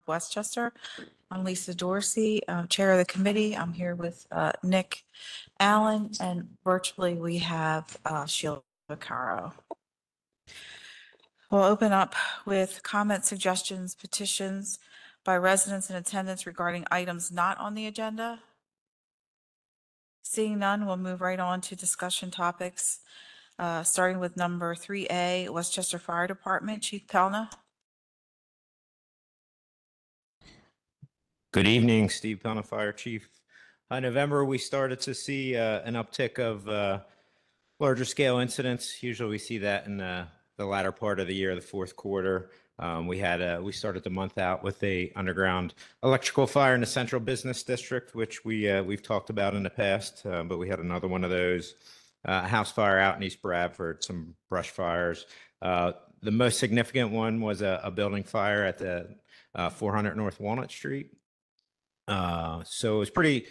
Westchester. I'm Lisa Dorsey, Chair of the committee. I'm here with Nick Allen, and virtually we have Sheila Caro. We'll open up with comments, suggestions, petitions by residents in attendance regarding items not on the agenda. Seeing none, we'll move right on to discussion topics, starting with number 3A, Westchester Fire Department. Chief Pelna. Good evening, Steve Pelna, Fire Chief. In November, we started to see an uptick of larger scale incidents. Usually we see that in the latter part of the year, the fourth quarter. We started the month out with a underground electrical fire in the central business district, which we've talked about in the past, but we had another one of those. House fire out in East Bradford, some brush fires. The most significant one was a building fire at the 400 North Walnut Street. So it was pretty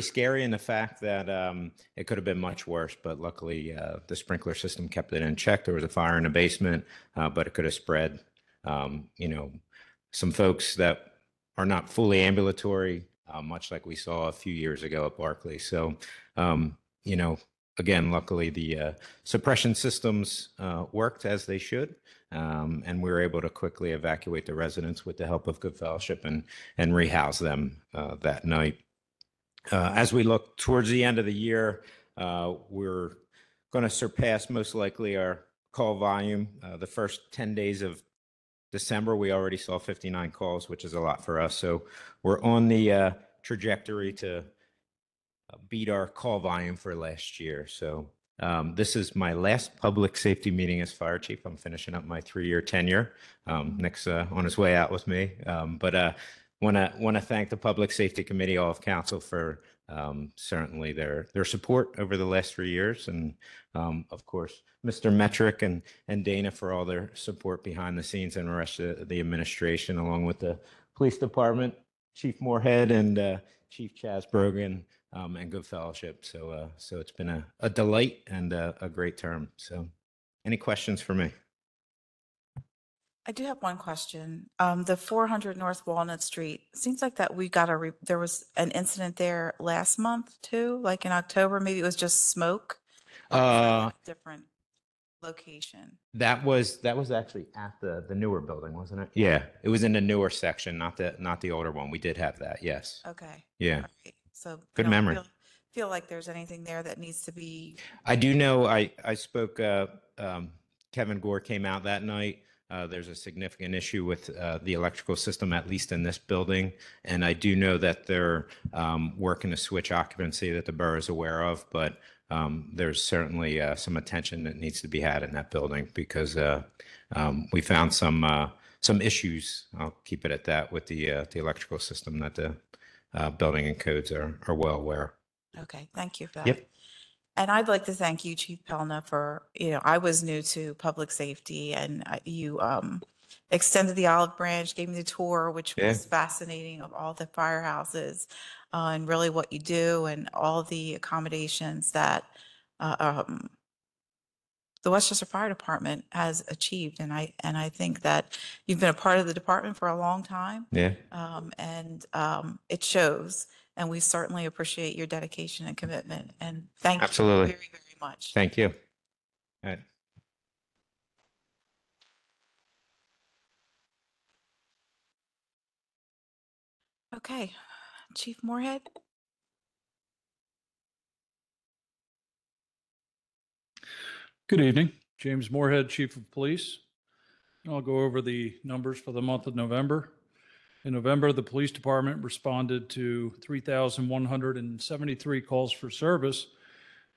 scary in the fact that it could have been much worse, but luckily the sprinkler system kept it in check. There was a fire in the basement, but it could have spread. Some folks that are not fully ambulatory, much like we saw a few years ago at Barclay. So, again, luckily the suppression systems worked as they should. And we were able to quickly evacuate the residents with the help of Good Fellowship and rehouse them that night. As we look towards the end of the year, we're going to surpass most likely our call volume. The first 10 days of December, we already saw 59 calls, which is a lot for us. So we're on the trajectory to beat our call volume for last year. So this is my last public safety meeting as fire chief. I'm finishing up my 3-year tenure. Nick's on his way out with me, but want to thank the Public Safety Committee, all of council for certainly their support over the last 3 years, and of course Mr. Metrick and Dana for all their support behind the scenes, and the rest of the administration, along with the police department, Chief Moorhead and Chief Chaz Brogan. And Good Fellowship. So it's been a delight and a great term. So any questions for me? I do have one question. The 400 North Walnut Street, seems like that we got there was an incident there last month too, like in October. Maybe it was just smoke. Or was that like a different location? That was actually at the newer building, wasn't it? Yeah, it was in the newer section, not the older one. We did have that. Yes. Okay. Yeah. All right. So good memory. Feel like there's anything there that needs to be. I do know. I spoke. Kevin Gore came out that night. There's a significant issue with the electrical system, at least in this building, and I do know that they're working to switch occupancy that the borough is aware of. But there's certainly some attention that needs to be had in that building because we found some issues. I'll keep it at that with the electrical system that the building and codes are well aware. Okay, thank you for that. Yep. And I'd like to thank you, Chief Pelna, for, I was new to public safety, and you extended the olive branch, gave me the tour, which was fascinating, of all the firehouses and really what you do and all the accommodations that the Westchester Fire Department has achieved. And I think that you've been a part of the department for a long time. Yeah. And it shows. And we certainly appreciate your dedication and commitment. And thank you very, very much. Thank you. All right. Okay. Chief Moorhead. Good evening. James Moorhead, Chief of Police. I'll go over the numbers for the month of November. In November, the police department responded to 3,173 calls for service,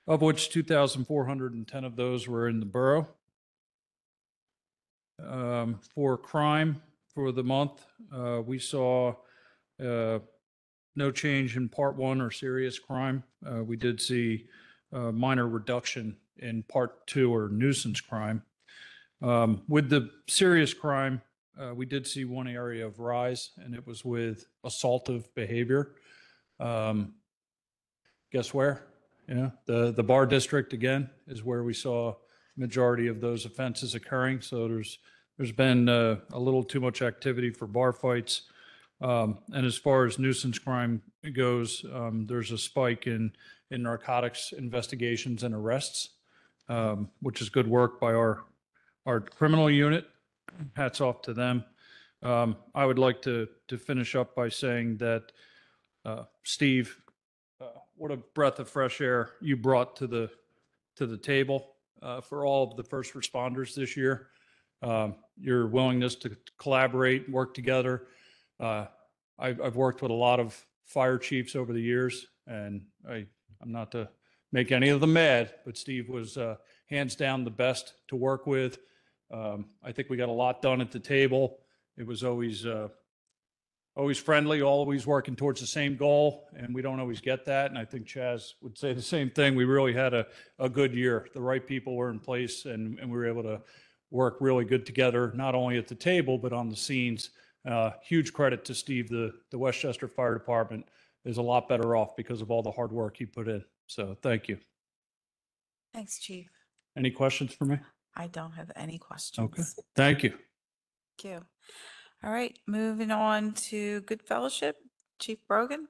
of which 2,410 of those were in the borough. For crime for the month, we saw no change in Part 1 or serious crime. We did see a minor reduction in Part 2 or nuisance crime. With the serious crime, we did see one area of rise, and it was with assaultive behavior. Guess where? Yeah, the bar district again is where we saw majority of those offenses occurring. So there's There's been a little too much activity for bar fights. And as far as nuisance crime goes, there's a spike in narcotics investigations and arrests, which is good work by our criminal unit. Hats off to them. I would like to finish up by saying that, Steve, what a breath of fresh air you brought to the table for all of the first responders this year. Your willingness to collaborate, work together. I've worked with a lot of fire chiefs over the years, and I'm not to make any of them mad, but Steve was hands down the best to work with. I think we got a lot done at the table. It was always friendly, always working towards the same goal, and we don't always get that. And I think Chaz would say the same thing. We really had a good year. The right people were in place, and we were able to work really good together, not only at the table, but on the scenes. Huge credit to Steve. The Westchester Fire Department is a lot better off because of all the hard work he put in. So thank you. Thanks, Chief. Any questions for me? I don't have any questions. Okay, thank you. Thank you. All right, moving on to Good Fellowship, Chief Brogan.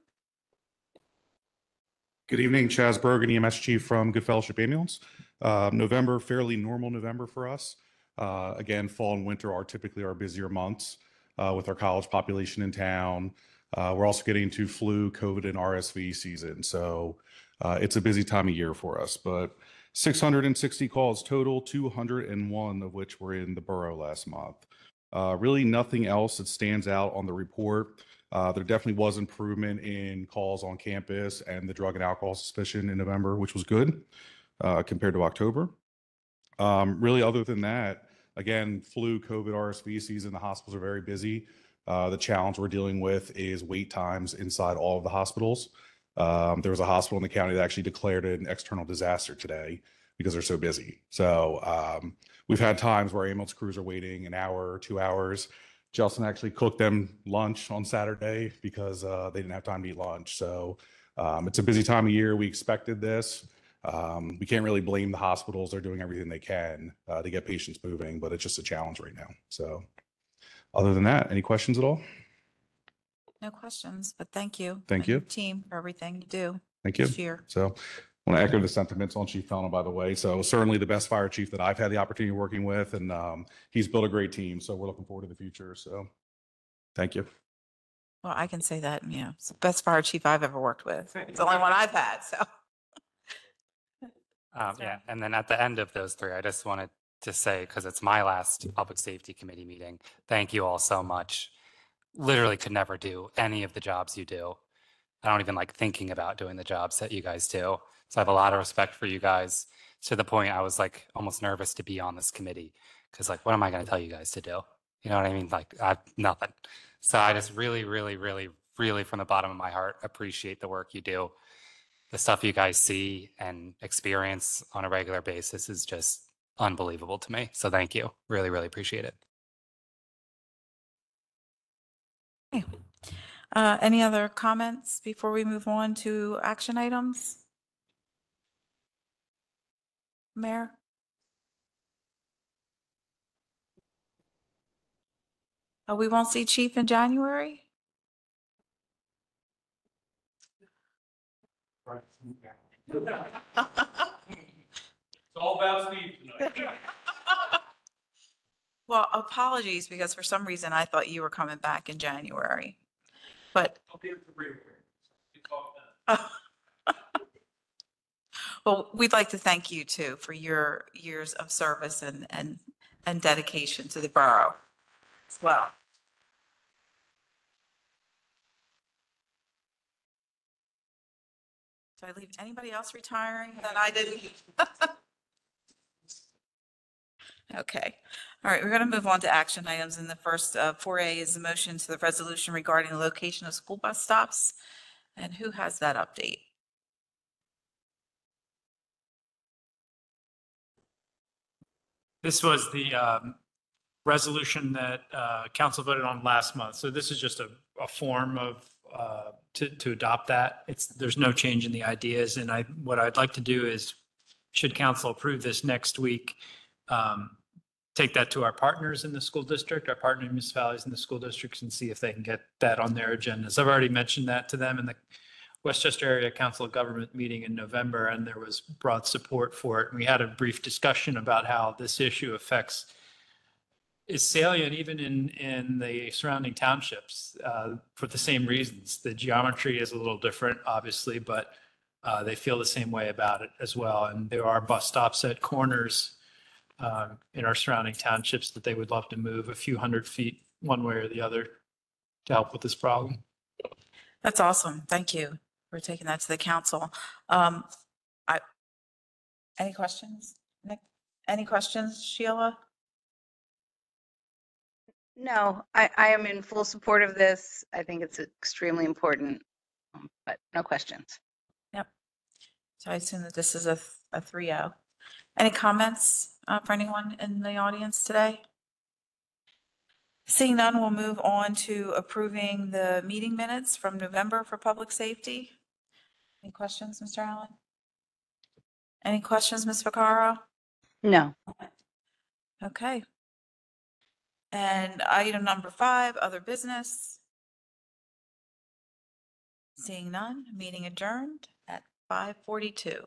Good evening, Chaz Bergen, EMS Chief from Good Fellowship Ambulance. November, fairly normal November for us. Again, fall and winter are typically our busier months with our college population in town. We're also getting into flu, COVID, and RSV season. So it's a busy time of year for us. But 660 calls total, 201 of which were in the borough last month. Really nothing else that stands out on the report. There definitely was improvement in calls on campus and the drug and alcohol suspicion in November, which was good compared to October. Really, other than that, again, flu, COVID, RSV season, the hospitals are very busy. The challenge we're dealing with is wait times inside all of the hospitals. There was a hospital in the county that actually declared an external disaster today because they're so busy. So we've had times where ambulance crews are waiting an hour or 2 hours. Jelson actually cooked them lunch on Saturday because they didn't have time to eat lunch. So it's a busy time of year. We expected this. We can't really blame the hospitals. They're doing everything they can to get patients moving, but it's just a challenge right now. So other than that, any questions at all? No questions, but thank you. Thank you. And your team for everything you do Thank you. this year. So I want to echo the sentiments on Chief Fellner, by the way. So certainly the best fire chief that I've had the opportunity of working with, and he's built a great team. So we're looking forward to the future. So thank you. Well, I can say that, it's the best fire chief I've ever worked with. It's the only one I've had, so. Yeah, and then at the end of those three, I just wanted to say, because it's my last Public Safety Committee meeting, thank you all so much. Literally could never do any of the jobs you do. I don't even like thinking about doing the jobs that you guys do. So I have a lot of respect for you guys, to the point I was like almost nervous to be on this committee, because like, what am I going to tell you guys to do? You know what I mean? Like, nothing. So I just really, really, really, really from the bottom of my heart appreciate the work you do. The stuff you guys see and experience on a regular basis is just unbelievable to me. So thank you. Really, really appreciate it. Okay. Any other comments before we move on to action items? Mayor? Oh, we won't see Chief in January? It's all about Steve tonight. Well, apologies, because for some reason I thought you were coming back in January. But well, we'd like to thank you too for your years of service and dedication to the borough as well. Did I leave anybody else retiring that I didn't? Okay. All right, we're going to move on to action items. And the first 4A is the motion to the resolution regarding the location of school bus stops. And who has that update? This was the resolution that council voted on last month. So this is just a form of to adopt that. There's no change in the ideas. And what I'd like to do is, should council approve this next week, to take that to our partners in the school district, our partner municipalities in the school districts, and see if they can get that on their agendas. I've already mentioned that to them in the Westchester Area Council of Government meeting in November, and there was broad support for it. And we had a brief discussion about how this issue is salient even in the surrounding townships for the same reasons. The geometry is a little different, obviously, but they feel the same way about it as well. And there are bus stops at corners in our surrounding townships that they would love to move a few hundred feet one way or the other to help with this problem. That's awesome. Thank you for taking that to the council. Any questions? Nick? Any questions, Sheila? No, I am in full support of this. I think it's extremely important, but no questions. Yep. So I assume that this is a 3-0. Any comments for anyone in the audience today? Seeing none, we'll move on to approving the meeting minutes from November for public safety. Any questions, Mr. Allen? Any questions, Ms. Vaccaro? No. Okay. And item number 5, other business. Seeing none, meeting adjourned at 5:42.